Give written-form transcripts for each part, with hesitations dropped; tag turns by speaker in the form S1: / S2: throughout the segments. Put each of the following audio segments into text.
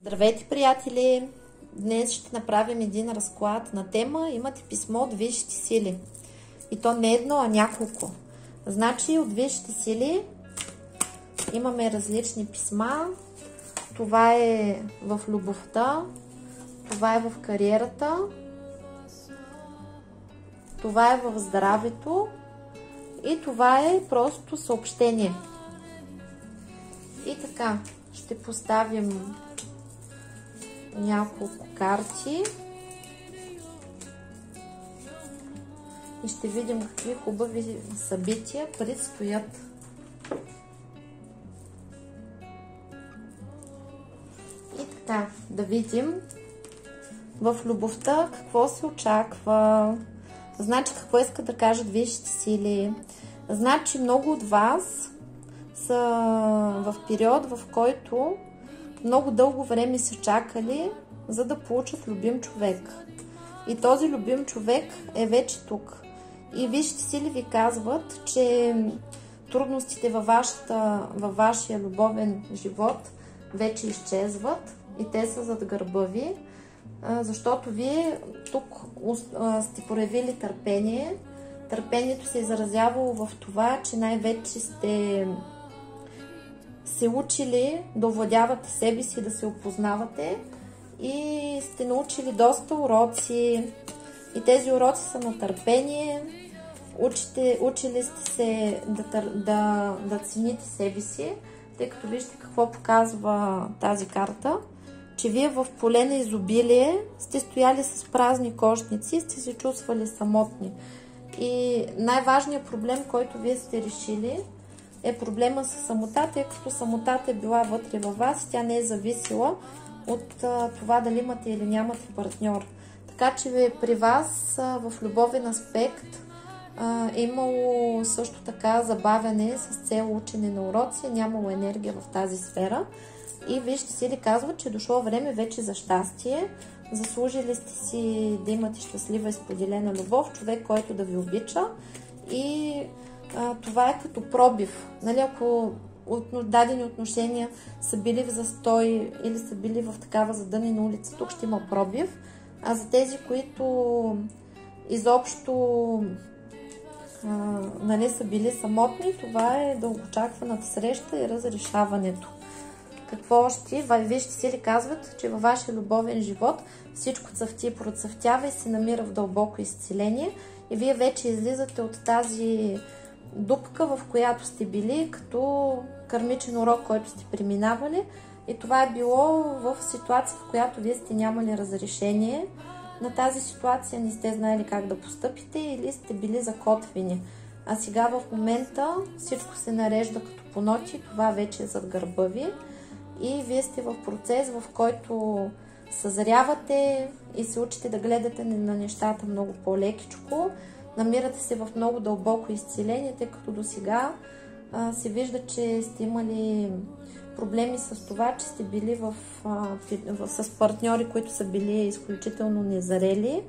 S1: Здравейте, приятели! Днес ще направим един разклад на тема "Имате писмо от висшите сили". И то не едно, а няколко. Значи от висшите сили имаме различни писма. Това е в любовта, това е в кариерата, това е в здравето и това е просто съобщение. И така, ще поставим няколко карти и ще видим какви хубави събития предстоят. И така, да видим в любовта какво се очаква. Значи какво искат да кажат висшите сили. Значи много от вас са в период, в който много дълго време са чакали, за да получат любим човек. И този любим човек е вече тук. И висшите сили ви казват, че трудностите във вашия любовен живот вече изчезват и те са зад гърба ви, защото вие тук сте проявили търпение. Търпението се е изразявало в това, че най-вече сте се учили да овладявате себе си, да се опознавате и сте научили доста уроци. И тези уроци са на търпение. Учили сте се да цените себе си, тъй като вижте какво показва тази карта, че вие в поле на изобилие сте стояли с празни кошници, сте се чувствали самотни. И най-важният проблем, който вие сте решили, е проблема с самота, тъй като самотата е била вътре във вас, тя не е зависела от това дали имате или нямате партньор. Така че при вас в любовен аспект е имало също така забавяне с цел учене на уроци, нямало енергия в тази сфера. И вижте сили казват, че дошло време вече за щастие. Заслужили сте си да имате щастлива и споделена любов, човек, който да ви обича. И това е като пробив. Нали, ако дадени отношения са били в застой или са били в такава задънена улица, тук ще има пробив. А за тези, които изобщо нали, са били самотни, това е дългоочакваната среща и разрешаването. Какво още? Висшите сили казват, че във вашия любовен живот всичко цъфти и процъфтява и се намира в дълбоко изцеление и вие вече излизате от тази дупка, в която сте били, като кармичен урок, който сте преминавали, и това е било в ситуация, в която вие сте нямали разрешение на тази ситуация, не сте знаели как да постъпите или сте били закотвени. А сега в момента всичко се нарежда като по ноти, това вече е зад гърба ви и вие сте в процес, в който съзрявате и се учите да гледате на нещата много по-лекичко. Намирате се в много дълбоко изцеление, тъй като до сега се вижда, че сте имали проблеми с това, че сте били с партньори, които са били изключително незрели.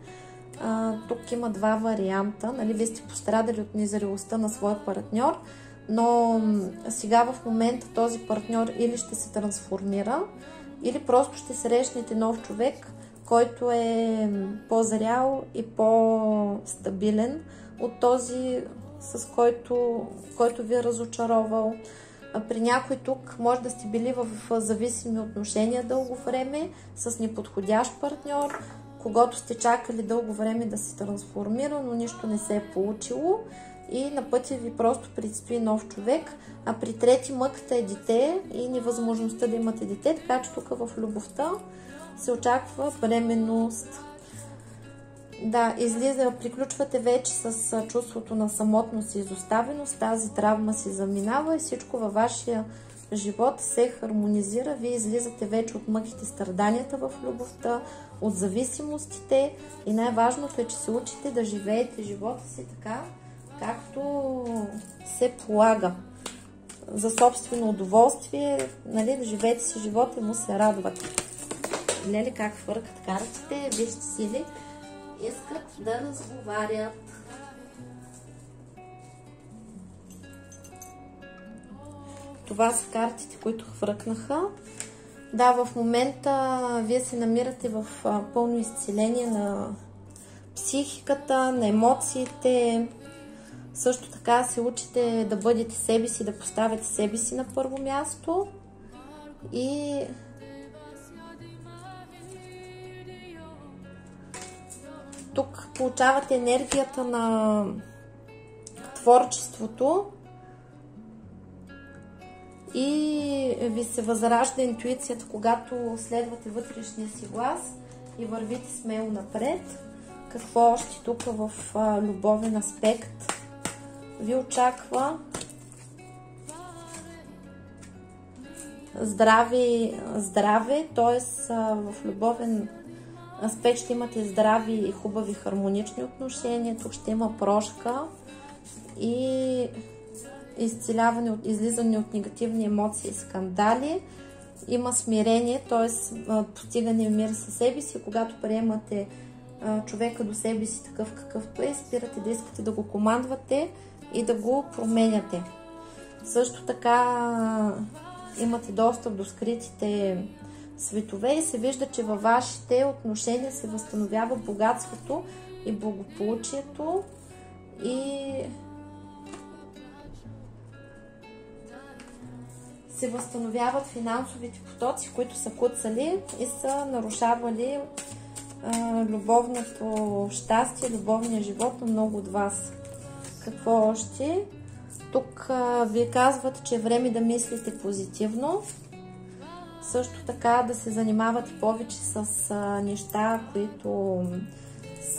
S1: Тук има два варианта. Нали, вие сте пострадали от незрелостта на своя партньор, но сега в момента този партньор или ще се трансформира, или просто ще срещнете нов човек, който е по-зрял и по-стабилен от този, с който ви е разочаровал. При някой тук може да сте били в зависими отношения дълго време, с неподходящ партньор, когато сте чакали дълго време да се трансформира, но нищо не се е получило и на пътя ви просто предстои нов човек, а при трети мъката е дете и невъзможността да имате дете, така че тук в любовта се очаква бременност. Да, излиза, приключвате вече с чувството на самотност и изоставеност, тази травма си заминава и всичко във вашия живот се хармонизира. Вие излизате вече от мъките, страданията в любовта, от зависимостите и най-важното е, че се учите да живеете живота си така, както се полага. За собствено удоволствие, нали, да живеете си живота и му се радвате. Гледали как фъркат картите, вижте сили, искат да разговарят. Това са картите, които хвъркнаха. Да, в момента вие се намирате в пълно изцеление на психиката, на емоциите. Също така се учите да бъдете себе си, да поставяте себе си на първо място. И тук получавате енергията на творчеството и ви се възражда интуицията, когато следвате вътрешния си глас и вървите смело напред. Какво още тук в любовен аспект ви очаква? Здраве, т.е. в любовен аспект ще имате здрави и хубави хармонични отношения. Тук ще има прошка и изцеляване, излизане от негативни емоции и скандали. Има смирение, т.е. постигане мир със себе си. Когато приемате човека до себе си такъв какъвто е, спирате да искате да го командвате и да го променяте. Също така имате достъп до скритите светове и се вижда, че във вашите отношения се възстановява богатството и благополучието и се възстановяват финансовите потоци, които са куцали и са нарушавали любовното щастие, любовния живот на много от вас. Какво още? Тук вие казвате, че е време да мислите позитивно. Също така да се занимавате повече с неща, които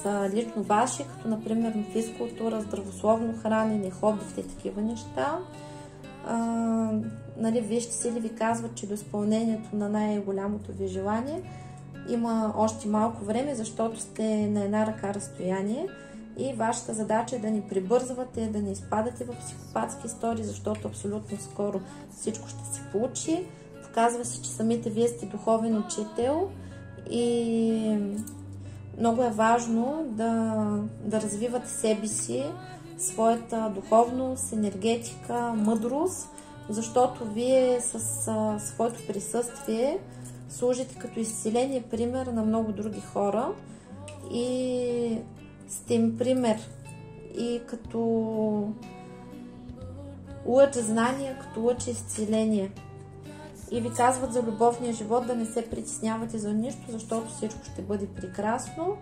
S1: са лично ваши, като например физкултура, здравословно хранене, хоббите и такива неща. Нали, вижте сили ви казват, че до изпълнението на най-голямото ви желание има още малко време, защото сте на една ръка разстояние и вашата задача е да не прибързвате, да не изпадате в психопатски истории, защото абсолютно скоро всичко ще се получи. Показва се, че самите вие сте духовен учител и много е важно да развивате себе си, своята духовност, енергетика, мъдрост, защото вие с своето присъствие служите като изцеление пример на много други хора и сте им пример и като лъч знания, като лъч изцеление. И ви казват за любовния живот да не се притеснявате за нищо, защото всичко ще бъде прекрасно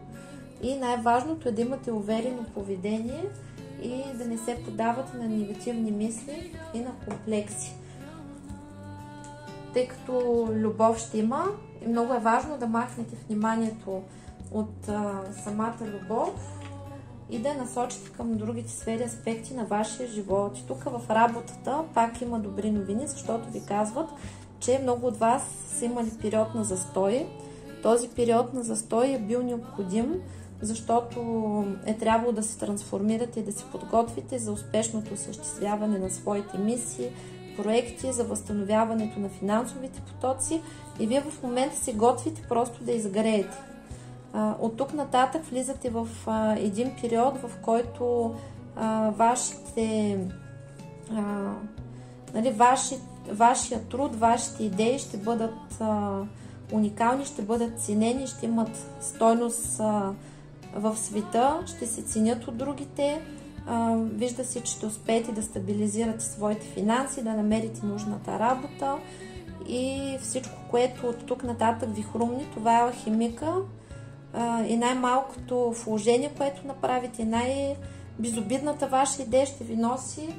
S1: и най-важното е да имате уверено поведение и да не се подавате на негативни мисли и на комплекси. Тъй като любов ще има, и много е важно да махнете вниманието от самата любов и да насочите към другите сфери, аспекти на вашия живот. И тук в работата пак има добри новини, защото ви казват, че много от вас са имали период на застой. Този период на застой е бил необходим, защото е трябвало да се трансформирате и да се подготвите за успешното осъществяване на своите мисии, проекти, за възстановяването на финансовите потоци и вие в момента се готвите просто да изгреете. От тук нататък влизате в един период, в който вашия труд, вашите идеи ще бъдат уникални, ще бъдат ценени, ще имат стойност в света, ще се ценят от другите. Вижда се, че ще успеете да стабилизирате своите финанси, да намерите нужната работа и всичко, което от тук нататък ви хрумни, това е алхимика и най-малкото вложение, което направите, най-безобидната ваша идея ще ви носи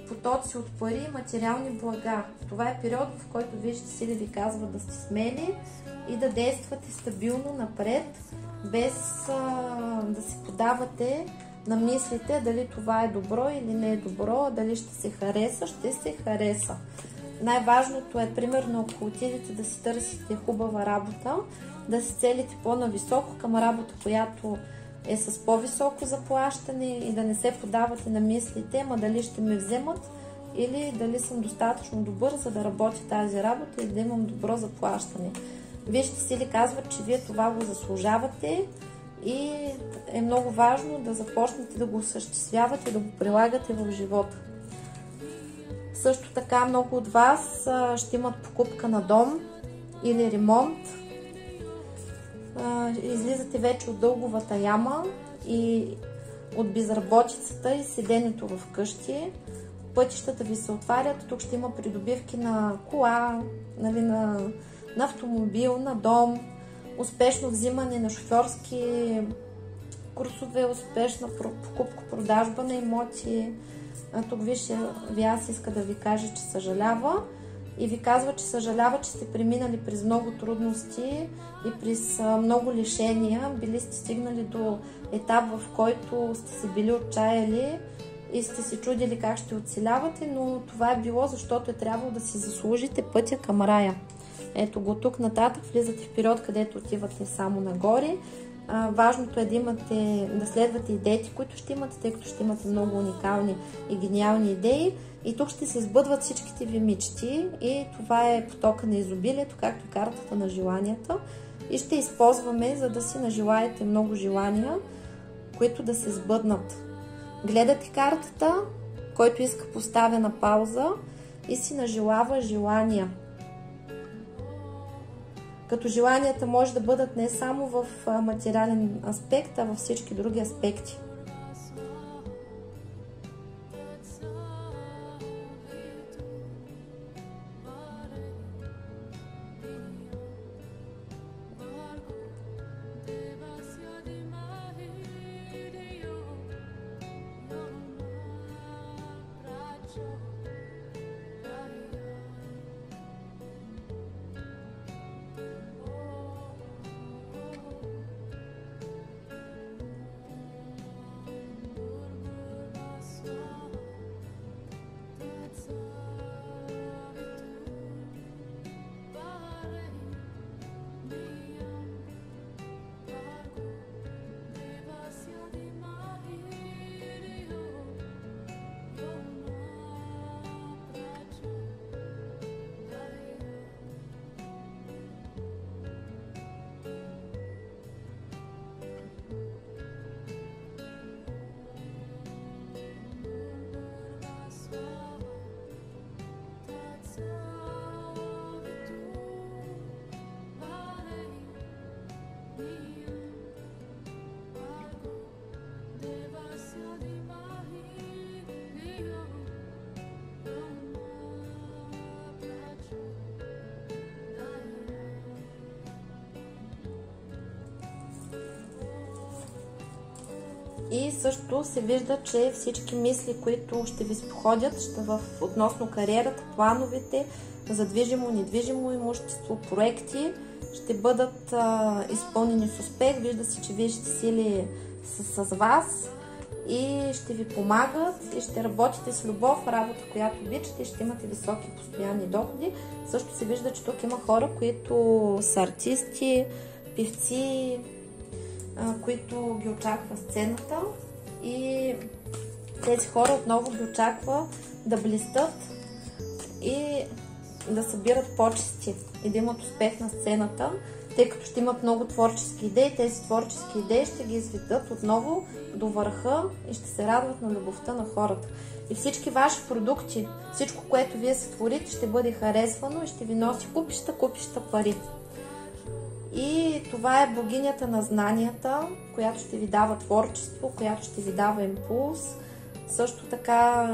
S1: потоци от пари и материални блага. Това е период, в който вижте сили ви казват да сте смели и да действате стабилно напред, без да се подавате на мислите дали това е добро или не е добро, дали ще се хареса, ще се хареса. Най-важното е, примерно, ако отидете да си търсите хубава работа, да се целите по-нависоко към работа, която е с по-високо заплащане и да не се подавате на мислите, ама дали ще ме вземат или дали съм достатъчно добър, за да работя тази работа и да имам добро заплащане. Вижте си ли казват, че вие това го заслужавате и е много важно да започнете да го осъществявате и да го прилагате в живота. Също така много от вас ще имат покупка на дом или ремонт. Излизате вече от дълговата яма и от безработицата и седенето в къщи. Пътищата ви се отварят, тук ще има придобивки на кола, нали, на автомобил, на дом, успешно взимане на шофьорски курсове, успешна покупка, продажба на имоти. Тук вижте, аз иска да ви каже, че съжалява и ви казва, че съжалява, че сте преминали през много трудности и през много лишения. Били сте стигнали до етап, в който сте се били отчаяли и сте се чудили как ще оцелявате, но това е било, защото е трябвало да си заслужите пътя към рая. Ето го, тук нататък влизате в период, където отивате само нагоре. Важното е да следвате идеите, които ще имате, тъй като ще имате много уникални и гениални идеи. И тук ще се сбъдват всичките ви мечти и това е потока на изобилието, както и картата на желанията. И ще използваме, за да си нажелаете много желания, които да се сбъднат. Гледате картата, който иска поставя на пауза и си нажелава желания. Като желанията може да бъдат не само в материален аспект, а във всички други аспекти. И също се вижда, че всички мисли, които ще ви споходят относно кариерата, плановете за движимо, недвижимо имущество, проекти, ще бъдат изпълнени с успех. Вижда се, че висшите сили са с вас и ще ви помагат и ще работите с любов, работа, която обичате и ще имате високи постоянни доходи. Също се вижда, че тук има хора, които са артисти, певци, които ги очаква сцената и тези хора отново ги очаква да блистат и да събират почести и да имат успех на сцената, тъй като ще имат много творчески идеи. Тези творчески идеи ще ги изведат отново до върха и ще се радват на любовта на хората. И всички ваши продукти, всичко, което вие сътворите, ще бъде харесвано и ще ви носи купища пари. И това е богинята на знанията, която ще ви дава творчество, която ще ви дава импулс. Също така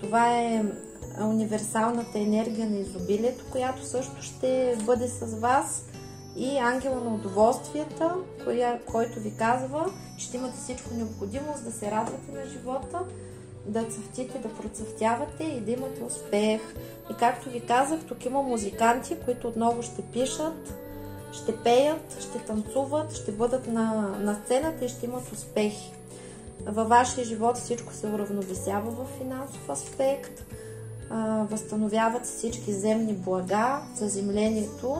S1: това е универсалната енергия на изобилието, която също ще бъде с вас. И ангела на удоволствията, който ви казва, ще имате всичко необходимо, за да се радвате на живота, да цъфтите, да процъфтявате и да имате успех. И както ви казах, тук има музиканти, които отново ще пишат ще пеят, ще танцуват, ще бъдат на сцената и ще имат успехи. Във вашия живот всичко се уравновесява в финансов аспект, възстановяват се всички земни блага, заземлението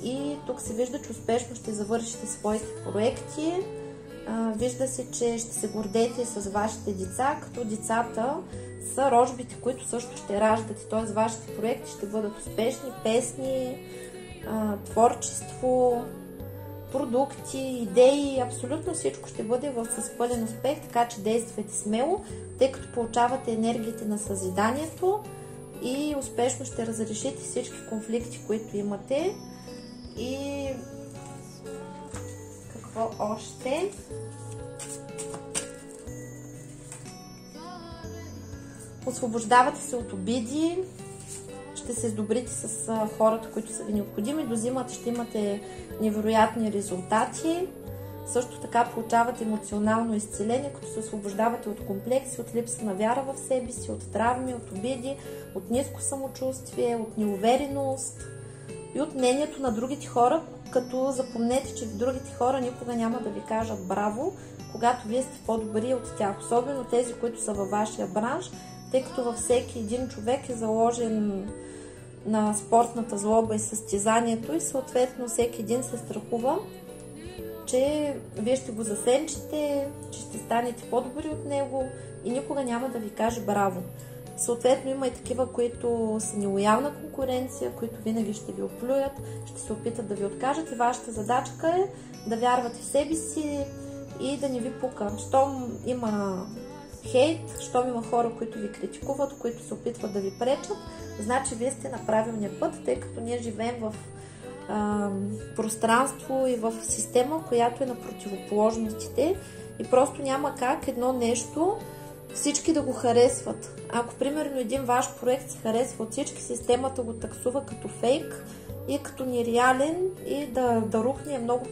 S1: и тук се вижда, че успешно ще завършите своите проекти. Вижда се, че ще се гордеете с вашите деца, като децата са рожбите, които също ще раждате, т.е. вашите проекти ще бъдат успешни, песни, творчество, продукти, идеи, абсолютно всичко ще бъде с пълен успех, така че действайте смело, тъй като получавате енергиите на съзиданието и успешно ще разрешите всички конфликти, които имате. И какво още? Освобождавате се от обиди, ще се сдобрите с хората, които са ви необходими. До зимата ще имате невероятни резултати. Също така получавате емоционално изцеление, като се освобождавате от комплекси, от липса на вяра в себе си, от травми, от обиди, от ниско самочувствие, от неувереност и от мнението на другите хора, като запомнете, че другите хора никога няма да ви кажат браво, когато вие сте по-добри от тях. Особено тези, които са във вашия бранш, тъй като във всеки един човек е заложен на спортната злоба и състезанието и съответно всеки един се страхува, че вие ще го засенчите, че ще станете по-добри от него и никога няма да ви каже браво. Съответно има и такива, които са нелоялна конкуренция, които винаги ще ви оплюят, ще се опитат да ви откажат и вашата задачка е да вярвате в себе си и да не ви пука. Щом има хейт, щом има хора, които ви критикуват, които се опитват да ви пречат, значи вие сте на правилния път, тъй като ние живеем в пространство и в система, която е на противоположностите и просто няма как едно нещо всички да го харесват. Ако примерно един ваш проект се харесва от всички, системата го таксува като фейк и като нереален и да рухне е много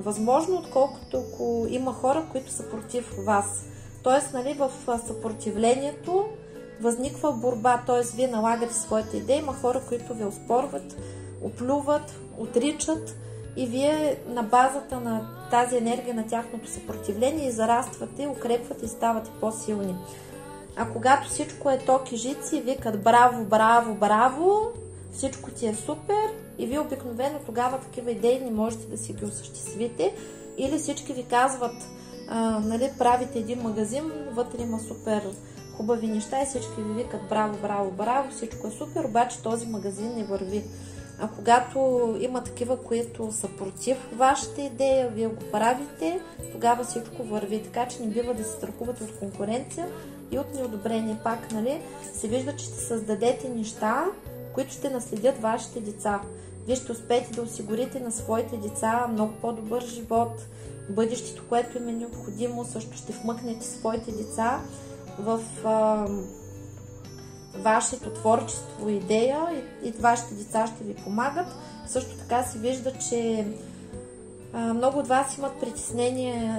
S1: възможно, отколкото ако има хора, които са против вас. Тоест, нали, в съпротивлението възниква борба, т.е. вие налагате своите идеи, има хора, които ви оспорват, оплюват, отричат и вие на базата на тази енергия на тяхното съпротивление зараствате, укрепвате и ставате по-силни. А когато всичко е ток и жици, викат браво, браво, браво, всичко ти е супер и вие обикновено тогава такива идеи не можете да си ги осъществите или всички ви казват, нали, правите един магазин, вътре има супер хубави неща и всички ви викат браво, браво, браво, всичко е супер, обаче този магазин не върви. А когато има такива, които са против вашата идея, вие го правите, тогава всичко върви. Така че не бива да се страхувате от конкуренция и от неодобрение. Пак, нали, се вижда, че ще създадете неща, които ще наследят вашите деца. Вие ще успеете да осигурите на своите деца много по-добър живот, бъдещето, което им е необходимо, също ще вмъкнете своите деца в вашето творчество и идея и вашите деца ще ви помагат. Също така се вижда, че много от вас имат притеснение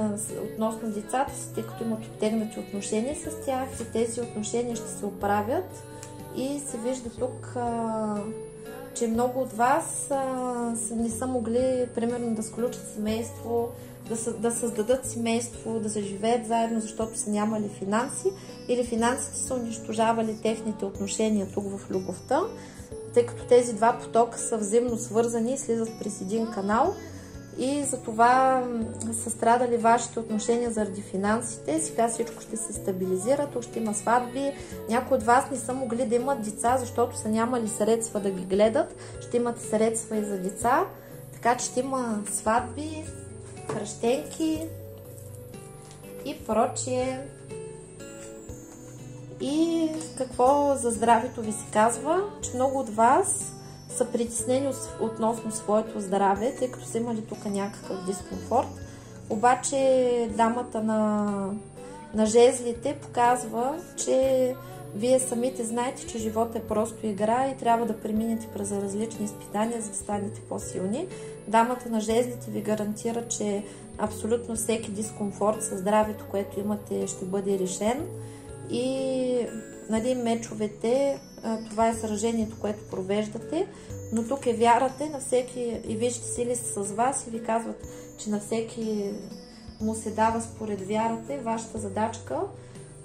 S1: относно децата си, тъй като имат оттегнати отношения с тях и тези отношения ще се оправят. И се вижда тук, че много от вас не са могли, примерно, да сключат семейство, да създадат семейство, да заживеят заедно, защото са нямали финанси или финансите са унищожавали техните отношения тук в любовта, тъй като тези два потока са взаимно свързани и слизат през един канал и затова са страдали вашите отношения заради финансите. Сега всичко ще се стабилизира, тук ще има сватби. Някои от вас не са могли да имат деца, защото са нямали средства да ги гледат. Ще имате средства и за деца, така че ще има сватби, кръщенки и прочие. И какво за здравето ви се казва? Че много от вас са притеснени относно своето здраве, тъй като са имали тук някакъв дискомфорт. Обаче дамата на жезлите показва, че вие самите знаете, че живота е просто игра и трябва да преминете през различни изпитания, за да станете по-силни. Дамата на жезлите ви гарантира, че абсолютно всеки дискомфорт със здравето, което имате, ще бъде решен. И, нали, мечовете, това е сражението, което провеждате. Но тук е вярата на всеки, и вижте сили са с вас и ви казват, че на всеки му се дава според вярата. Вашата задачка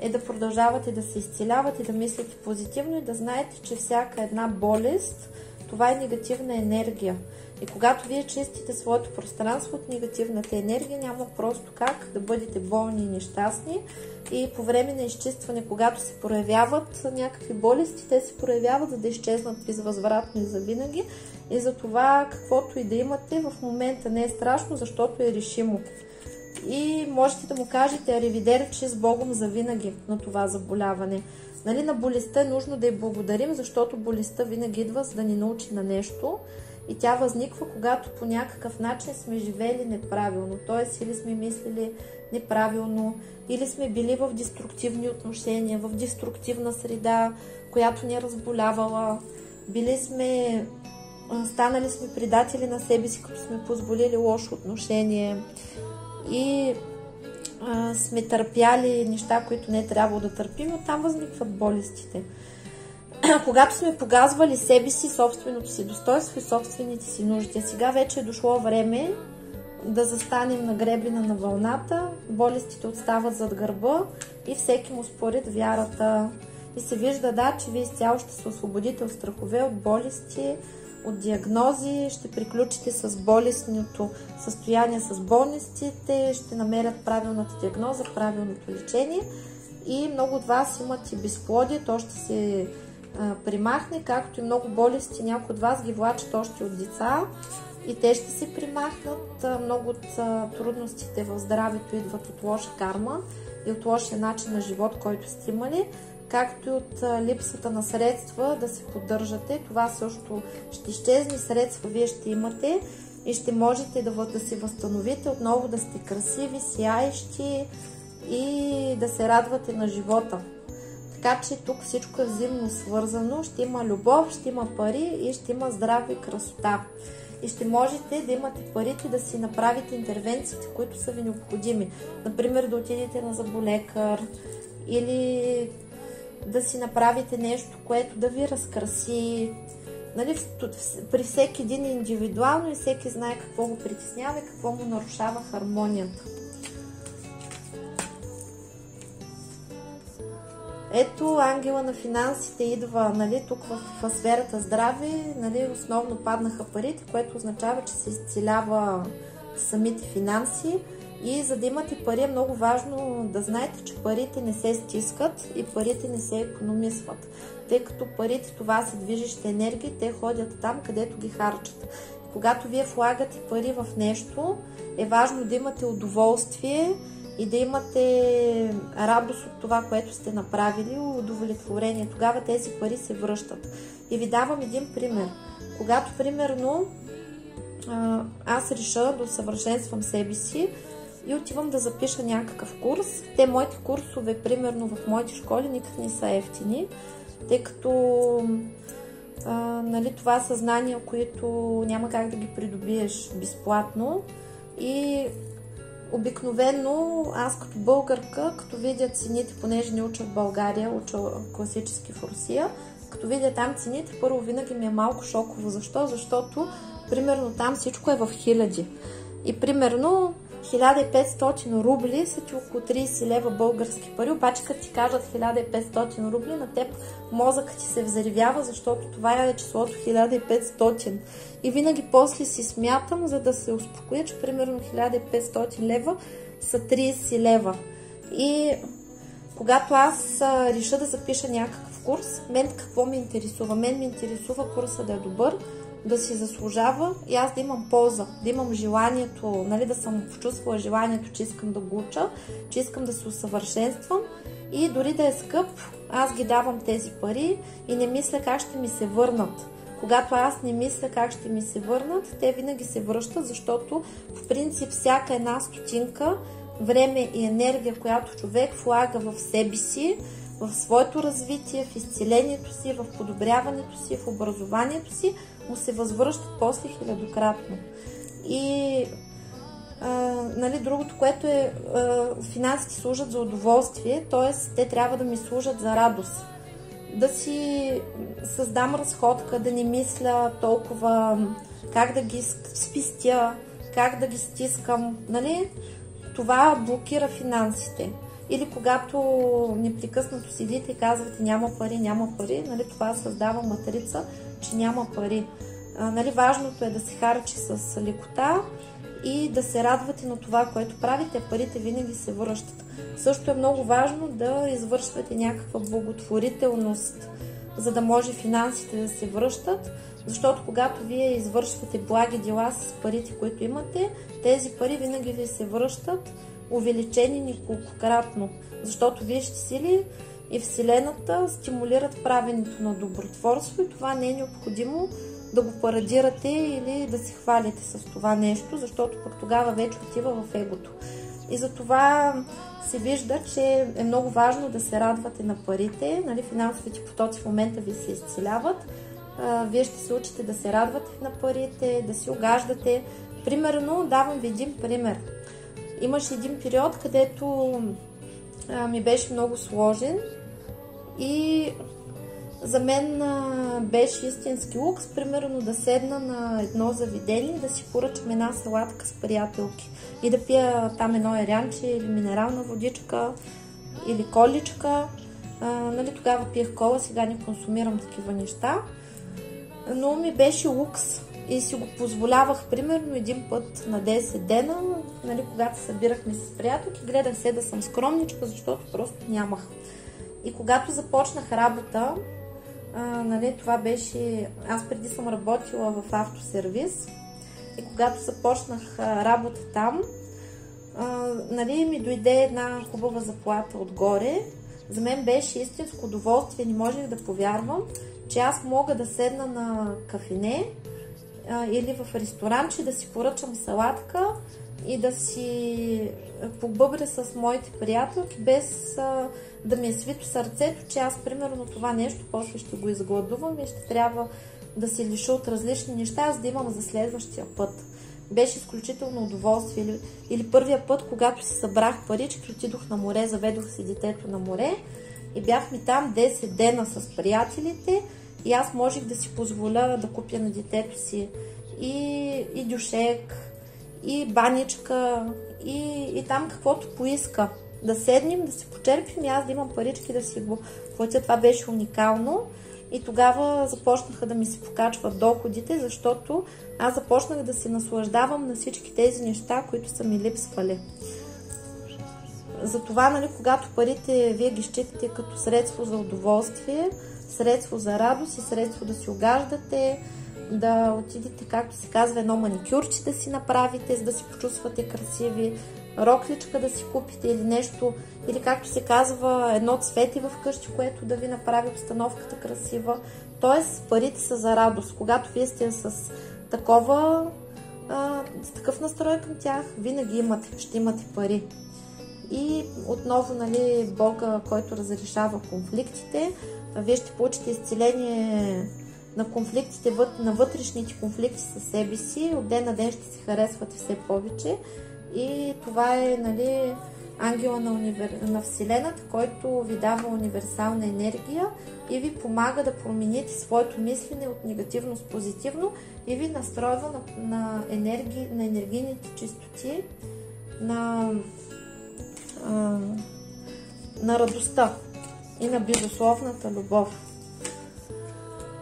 S1: е да продължавате да се изцелявате, да мислите позитивно и да знаете, че всяка една болест, това е негативна енергия. И когато вие чистите своето пространство от негативната енергия, няма просто как да бъдете болни и нещастни. И по време на изчистване, когато се проявяват някакви болести, те се проявяват, за да изчезнат безвъзвратно и завинаги. И за това, каквото и да имате, в момента не е страшно, защото е решимо. И можете да му кажете аривидерчи с Богом завинаги на това заболяване. Нали, на болестта е нужно да й благодарим, защото болестта винаги идва, за да ни научи на нещо. И тя възниква, когато по някакъв начин сме живели неправилно. Т.е. или сме мислили неправилно, или сме били в деструктивни отношения, в деструктивна среда, която ни е разболявала. Станали сме предатели на себе си, като сме позволили лошо отношение. И сме търпяли неща, които не е трябвало да търпим, оттам възникват болестите. Когато сме погазвали себе си, собственото си достоинство и собствените си нужди. Сега вече е дошло време да застанем на гребена на вълната, болестите отстават зад гърба и всеки му според вярата. И се вижда, да, че вие изцяло ще се освободите от страхове, от болести, от диагнози, ще приключите с болестното състояние, с болестите, ще намерят правилната диагноза, правилното лечение и много от вас имат и безплодие, то ще се примахне, както и много болести, някои от вас ги влачат още от деца и те ще се примахнат. Много от трудностите в здравето идват от лоша карма и от лошия начин на живот, който сте имали, както и от липсата на средства да се поддържате. Това също ще изчезне, средства вие ще имате и ще можете да се възстановите, отново да сте красиви, сияещи и да се радвате на живота. Така че тук всичко е взаимно свързано, ще има любов, ще има пари и ще има здраве и красота. И ще можете да имате парите да си направите интервенциите, които са ви необходими. Например, да отидете на зъболекар или да си направите нещо, което да ви разкраси. Нали, при всеки един е индивидуално и всеки знае какво го притеснява и какво му нарушава хармонията. Ето, ангела на финансите идва, нали, тук в сферата здраве, нали, основно паднаха парите, което означава, че се изцелява самите финанси. И за да имате пари е много важно да знаете, че парите не се стискат и парите не се икономисват. Тъй като парите, това са движещи енергии, те ходят там, където ги харчат. И когато вие влагате пари в нещо, е важно да имате удоволствие и да имате радост от това, което сте направили, удовлетворение. Тогава тези пари се връщат. И ви давам един пример. Когато, примерно, аз реша да усъвършенствам себе си и отивам да запиша някакъв курс, моите курсове, примерно в моите школи, никак не са ефтини, тъй като нали, това са знания, които няма как да ги придобиеш безплатно. И обикновено аз като българка, като видя цените, понеже не уча в България, уча класически в Русия, като видя там цените, първо винаги ми е малко шоково. Защо? Защото примерно там всичко е в хиляди. И примерно 1500 рубли са ти около 30 лева български пари, обаче като ти кажат 1500 рубли, на теб мозъкът ти се взривява, защото това е числото 1500. И винаги после си смятам, за да се успокоя, че примерно 1500 лева са 30 лева. И когато аз реша да запиша някакъв курс, мен какво ме интересува? Мен ме интересува курса да е добър, да си заслужава и аз да имам полза, да имам желанието, нали, да съм почувствала желанието, че искам да го уча, че искам да се усъвършенствам и дори да е скъп, аз ги давам тези пари и не мисля как ще ми се върнат. Когато аз не мисля как ще ми се върнат, те винаги се връщат, защото в принцип всяка една стотинка, време и енергия, която човек влага в себе си, в своето развитие, в изцелението си, в подобряването си, в образованието си, му се възвръщат после хилядократно. И нали, другото, което е, финансите служат за удоволствие, т.е. те трябва да ми служат за радост. да си създам разходка, да не мисля толкова как да ги спестя, как да ги стискам, нали? Това блокира финансите. Или когато непрекъснато седите и казвате няма пари, нали? Това създава матрица, че няма пари. Нали? Важното е да се харчи с лекота и да се радвате на това, което правите, парите винаги се връщат. Също е много важно да извършвате някаква благотворителност, за да може финансите да се връщат, защото когато вие извършвате благи дела с парите, които имате, тези пари винаги ви се връщат увеличени неколкократно, защото висшите сили и Вселената стимулират правенето на добротворство и това не е необходимо да го парадирате или да се хвалите с това нещо, защото пък тогава вече отива в егото. И затова се вижда, че е много важно да се радвате на парите, нали, финансовите потоци в момента ви се изцеляват, вие ще се учите да се радвате на парите, да си угаждате. Примерно, давам ви един пример. Имаше един период, където ми беше много сложен и за мен беше истински лукс, примерно да седна на едно заведение и да си поръчам една салатка с приятелки и да пия там едно ерянче или минерална водичка или количка. Нали, тогава пиех кола, сега не консумирам такива неща, но ми беше лукс и си го позволявах примерно един път на 10 дена, нали, когато събирахме с приятелки, гледах се да съм скромничка, защото просто нямах. И когато започнах работа, нали, това беше... Аз преди съм работила в автосервис и когато започнах работа там, нали, ми дойде една хубава заплата отгоре. За мен беше истинско удоволствие, не можех да повярвам, че аз мога да седна на кафене или в ресторанче, да си поръчам салатка и да си побъбря с моите приятелки, без да ми е свито сърцето, че аз примерно това нещо после ще го изгладувам и ще трябва да се лиша от различни неща, за да имам за следващия път. Беше изключително удоволствие. Или първия път, когато си събрах парички, отидох на море, заведох си детето на море и бяхме там 10 дена с приятелите и аз можех да си позволя да купя на детето си и дюшек, и баничка, и там каквото поиска. Да седнем, да си почерпим и аз да имам парички да си го платя. Това беше уникално. И тогава започнаха да ми се покачват доходите, защото аз започнах да се наслаждавам на всички тези неща, които са ми липсвали. Затова, нали, когато парите вие ги считате като средство за удоволствие, средство за радост и средство да си угаждате, да отидете, както се казва, едно маникюрче да си направите, за да си почувствате красиви, рокличка да си купите или нещо, или както се казва, едно цвете в къщи, което да ви направи обстановката красива. Тоест, парите са за радост. Когато вие сте с такъв настрой към тях, винаги ще имате пари. И отново, нали, Бога, който разрешава конфликтите, вие ще получите изцеление на конфликтите, на вътрешните конфликти със себе си. От ден на ден ще се харесвате все повече. И това е, нали, ангела на Вселената, който ви дава универсална енергия и ви помага да промените своето мислене от негативно с позитивно и ви настройва на енергийните чистоти, на радостта и на безусловната любов.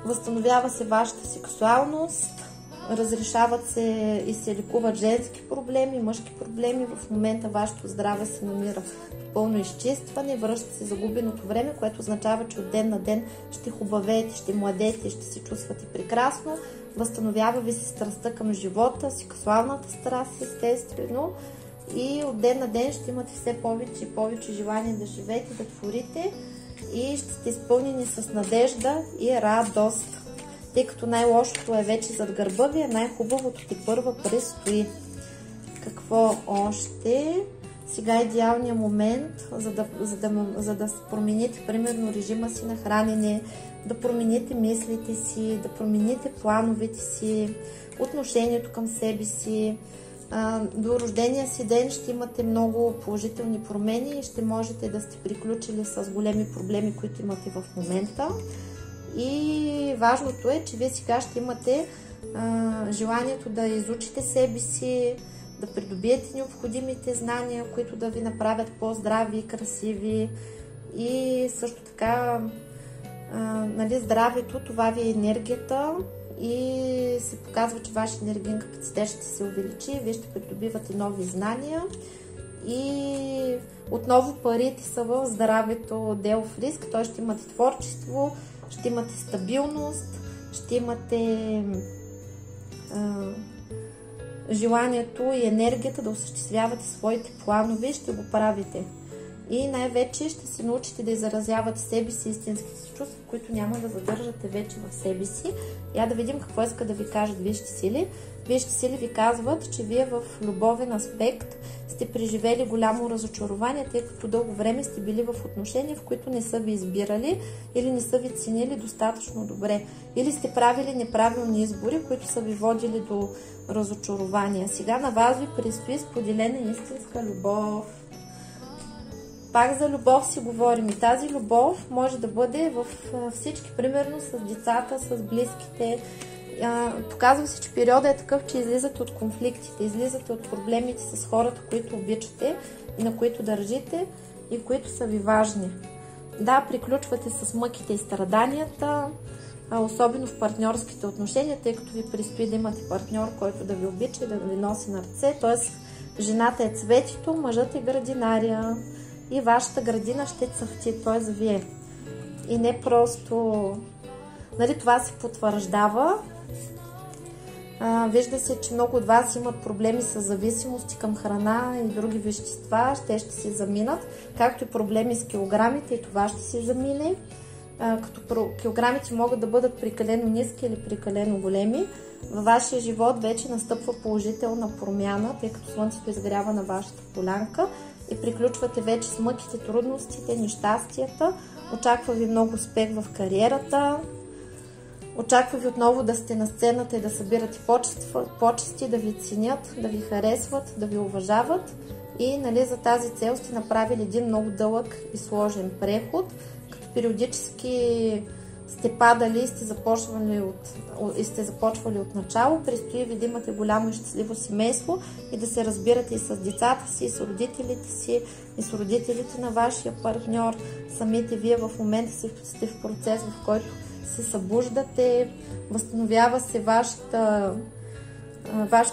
S1: Възстановява се вашата сексуалност, разрешават се и се лекуват женски проблеми, мъжки проблеми. В момента вашето здраве се намира в пълно изчистване, връща се загубеното време, което означава, че от ден на ден ще хубавеете, ще младеете, ще се чувствате прекрасно. Възстановява ви се страстта към живота, сексуалната страст, естествено. И от ден на ден ще имате все повече и повече желание да живеете, да творите и ще сте изпълнени с надежда и радост. Тъй като най-лошото е вече зад гърба ви, най-хубавото тепърва предстои. Какво още? Сега е идеалният момент, за да промените, примерно, режима си на хранене, да промените мислите си, да промените плановете си, отношението към себе си, До рождения си ден ще имате много положителни промени и ще можете да сте приключили с големи проблеми, които имате в момента. И важното е, че вие сега ще имате желанието да изучите себе си, да придобиете необходимите знания, които да ви направят по-здрави, красиви и също така нали, здравето, това ви е енергията и се показва, че вашия енергиен капацитет ще се увеличи, вие ще придобивате нови знания и отново парите са в здравето дел в риск, т.е. ще имате творчество, ще имате стабилност, ще имате желанието и енергията да осъществявате своите планове, ще го правите. И най-вече ще се научите да изразявате себе си, истинските си чувства, които няма да задържате вече в себе си. Я да видим какво иска да ви кажат висшите сили. Висшите сили ви казват, че вие в любовен аспект сте преживели голямо разочарование, тъй като дълго време сте били в отношения, в които не са ви избирали или не са ви ценили достатъчно добре. Или сте правили неправилни избори, които са ви водили до разочарования. Сега на вас ви предстои споделена истинска любов. Пак за любов си говорим и тази любов може да бъде в всички, примерно с децата, с близките. Показва се, че периода е такъв, че излизате от конфликтите, излизате от проблемите с хората, които обичате и на които държите и които са ви важни. Да, приключвате с мъките и страданията, особено в партньорските отношения, тъй като ви предстои да имате партньор, който да ви обича и да ви носи на ръце. Т.е. жената е цветето, мъжът е градинария и вашата градина ще цъфти, т.е. вие. И не просто... Нали, това се потвърждава. Вижда се, че много от вас имат проблеми с зависимости към храна и други вещества. Те ще си заминат, както и проблеми с килограмите, и това ще си замине. Като килограмите могат да бъдат прекалено ниски или прекалено големи, във вашия живот вече настъпва положителна промяна, тъй като слънцето изгрява на вашата полянка и приключвате вече с мъките, трудностите, нещастията. Очаква ви много успех в кариерата. Очаква ви отново да сте на сцената и да събирате почести, да ви ценят, да ви харесват, да ви уважават. И нали, за тази цел сте направили един много дълъг и сложен преход, като периодически сте падали и сте започвали от начало. Предстои ви да имате голямо и щастливо семейство и да се разбирате и с децата си, и с родителите си, и с родителите на вашия партньор. Самите вие в момента сте в процес, в който се събуждате, възстановява се вашето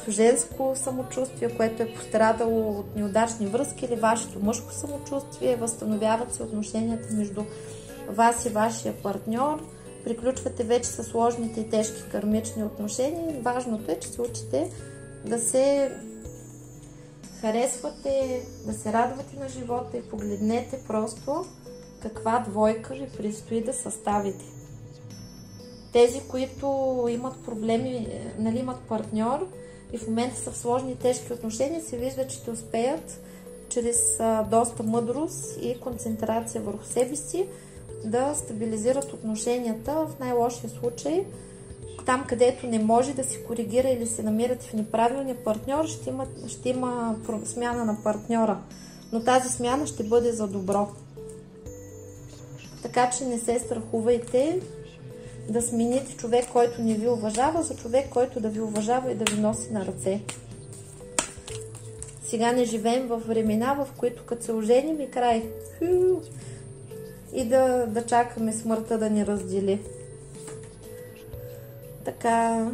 S1: женско самочувствие, което е пострадало от неудачни връзки, или вашето мъжко самочувствие, възстановяват се отношенията между вас и вашия партньор, приключвате вече с сложните и тежки кармични отношения. Важното е, че се учите да се харесвате, да се радвате на живота и погледнете просто каква двойка ви предстои да съставите. Тези, които имат проблеми, нали, имат партньор и в момента са в сложни и тежки отношения, се вижда, че ще успеят чрез доста мъдрост и концентрация върху себе си да стабилизират отношенията. В най-лошия случай, там където не може да се коригира или се намирате в неправилния партньор, ще има смяна на партньора. Но тази смяна ще бъде за добро. Така че не се страхувайте да смените човек, който не ви уважава, за човек, който да ви уважава и да ви носи на ръце. Сега не живеем в времена, в които като се оженим и край. И да чакаме смъртта да ни раздели. Така,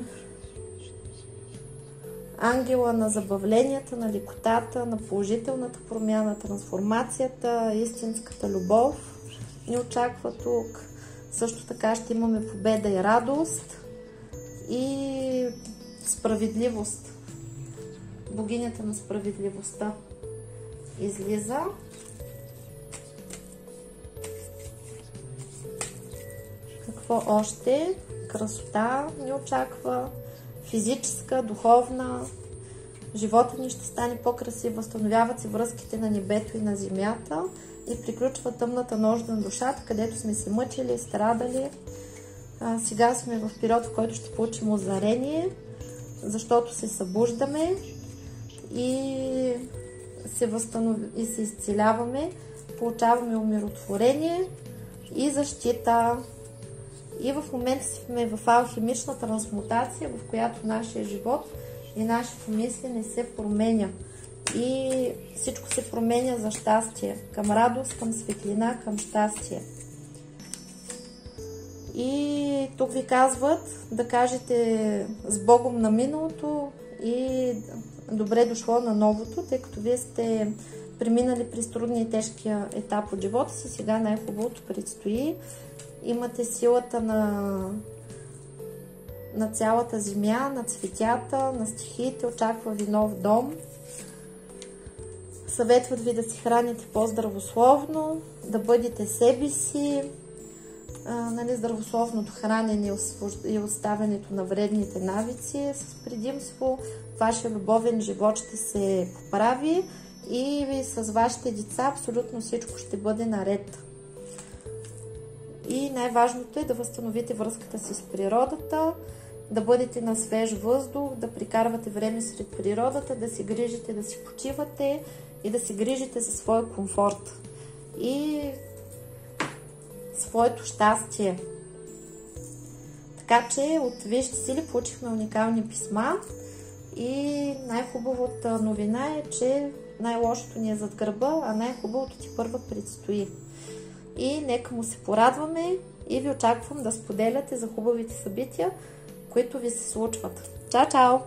S1: ангела на забавленията, на лекотата, на положителната промяна, трансформацията, истинската любов ни очаква тук. Също така ще имаме победа и радост и справедливост. Богинята на справедливостта излиза. Какво още? Красота ни очаква, физическа, духовна. Живота ни ще стане по-красив, възстановяват се връзките на небето и на земята и приключва тъмната нощ на душата, където сме се мъчили, страдали. Сега сме в период, в който ще получим озарение, защото се събуждаме и се изцеляваме, получаваме умиротворение и защита. И в момента сме в алхимична трансмутация, в която нашия живот и нашето мисли не се променя. И всичко се променя за щастие, към радост, към светлина, към щастие. И тук ви казват да кажете с Богом на миналото и добре дошло на новото, тъй като вие сте преминали през трудния и тежкия етап от живота си, сега най-хубавото предстои. Имате силата на цялата земя, на цветята, на стихиите, очаква ви нов дом. Съветват ви да си храните по-здравословно, да бъдете себе си. Здравословното хранене и оставянето на вредните навици с предимство. Вашия любовен живот ще се поправи и с вашите деца абсолютно всичко ще бъде наред. И най-важното е да възстановите връзката си с природата, да бъдете на свеж въздух, да прекарвате време сред природата, да се грижите, да си почивате и да се грижите за своя комфорт и своето щастие. Така че от висшите сили получихме уникални писма и най-хубавата новина е, че най-лошото ни е зад гърба, а най-хубавото ти първа предстои. И нека му се порадваме и ви очаквам да споделяте за хубавите събития, които ви се случват. Чао, чао!